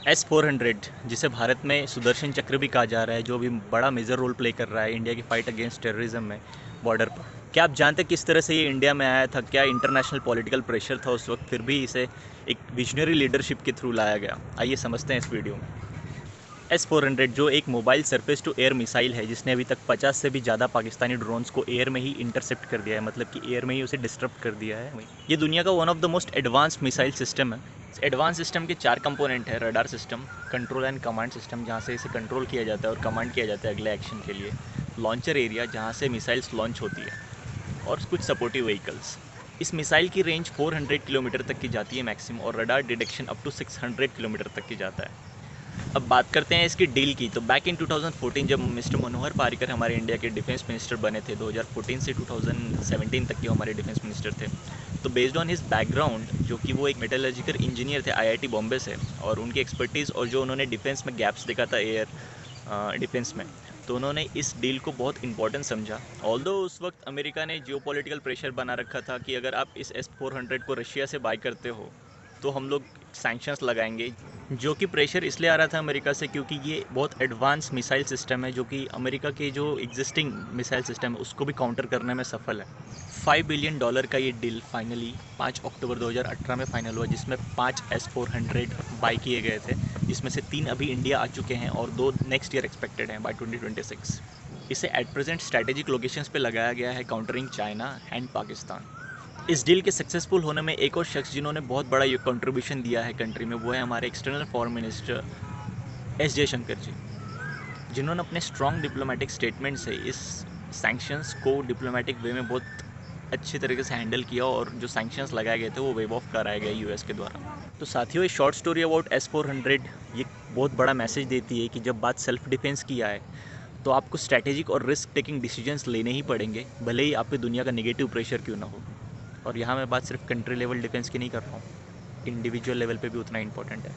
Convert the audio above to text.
S-400 जिसे भारत में सुदर्शन चक्र भी कहा जा रहा है, जो भी बड़ा मेजर रोल प्ले कर रहा है इंडिया की फाइट अगेंस्ट टेररिज्म में बॉर्डर पर। क्या आप जानते हैं किस तरह से ये इंडिया में आया था? क्या इंटरनेशनल पॉलिटिकल प्रेशर था उस वक्त, फिर भी इसे एक विजनरी लीडरशिप के थ्रू लाया गया? आइए समझते हैं इस वीडियो में। S-400 जो एक mobile surface to air missile है, जिसने अभी तक 50 से भी ज़्यादा पाकिस्तानी ड्रोन्स को एयर में ही इंटरसेप्ट कर दिया है, मतलब कि एयर में ही उसे डिस्टर्ब कर दिया है। ये दुनिया का one of the most advanced missile system है। एडवांस सिस्टम के 4 कंपोनेंट है: radar system, control and command system जहाँ से इसे कंट्रोल किया जाता है और कमांड किया जाता है अगले एक्शन के लिए, लॉन्चर एरिया जहाँ से मिसाइल्स लॉन्च होती है, और कुछ सपोर्टिव व्हीकल्स। इस मिसाइल की रेंज 400 किलोमीटर तक की जाती है मैक्सिमम, और radar detection up to 600 kilometre तक की जाता है। अब बात करते हैं इसकी डील की। तो बैक इन 2014 जब मिस्टर मनोहर पारिकर हमारे इंडिया के डिफेंस मिनिस्टर बने थे, 2014 से 2017 तक के हमारे डिफेंस मिनिस्टर थे, तो बेस्ड ऑन हिज बैकग्राउंड, जो कि वो एक मेटलर्जिकल इंजीनियर थे आईआईटी बॉम्बे से, और उनकी एक्सपर्टीज़ और जो उन्होंने डिफेंस में गैप्स देखा था एयर डिफेंस में, तो उन्होंने इस डील को बहुत इंपॉर्टेंट समझा। ऑल्दो उस वक्त अमेरिका ने जियोपॉलिटिकल प्रेशर बना रखा था कि अगर आप इस S-400 को रशिया से बाय करते हो तो हम लोग सैंक्शंस लगाएंगे, जो कि प्रेशर इसलिए आ रहा था अमेरिका से क्योंकि ये बहुत एडवांस मिसाइल सिस्टम है, जो कि अमेरिका के जो एग्जिस्टिंग मिसाइल सिस्टम है उसको भी काउंटर करने में सफल है। $5 बिलियन का ये डील फाइनली 5 अक्टूबर 2018 में फाइनल हुआ, जिसमें 5 S-400 बाई किए गए थे, जिसमें से 3 अभी इंडिया आ चुके हैं और 2 नेक्स्ट ईयर एक्सपेक्टेड हैं बाय 2026। इसे एट प्रेजेंट स्ट्रैटेजिक लोकेशंस पे लगाया गया है, काउंटरिंग चाइना एंड पाकिस्तान। इस डील के सक्सेसफुल होने में एक और शख्स जिन्होंने बहुत बड़ा ये कंट्रीब्यूशन दिया है कंट्री में, वो है हमारे external foreign minister S Jaishankar ji, जिन्होंने अपने स्ट्रॉन्ग डिप्लोमेटिक स्टेटमेंट से इस सैंक्शंस को डिप्लोमेटिक वे में बहुत अच्छी तरीके से हैंडल किया, और जो सैंक्शंस लगाए गए थे वो वेव ऑफ कराए गए यूएस के द्वारा। तो साथियों, ये शॉर्ट स्टोरी अबाउट S-400 ये बहुत बड़ा मैसेज देती है कि जब बात सेल्फ डिफेंस की आए तो आपको स्ट्रैटेजिक और रिस्क टेकिंग डिसीजंस लेने ही पड़ेंगे, भले ही आप पे दुनिया का नेगेटिव प्रेशर क्यों ना हो। और यहाँ मैं बात सिर्फ कंट्री लेवल डिफेंस की नहीं कर रहा हूँ, इंडिविजुअल लेवल पे भी उतना इंपॉर्टेंट है।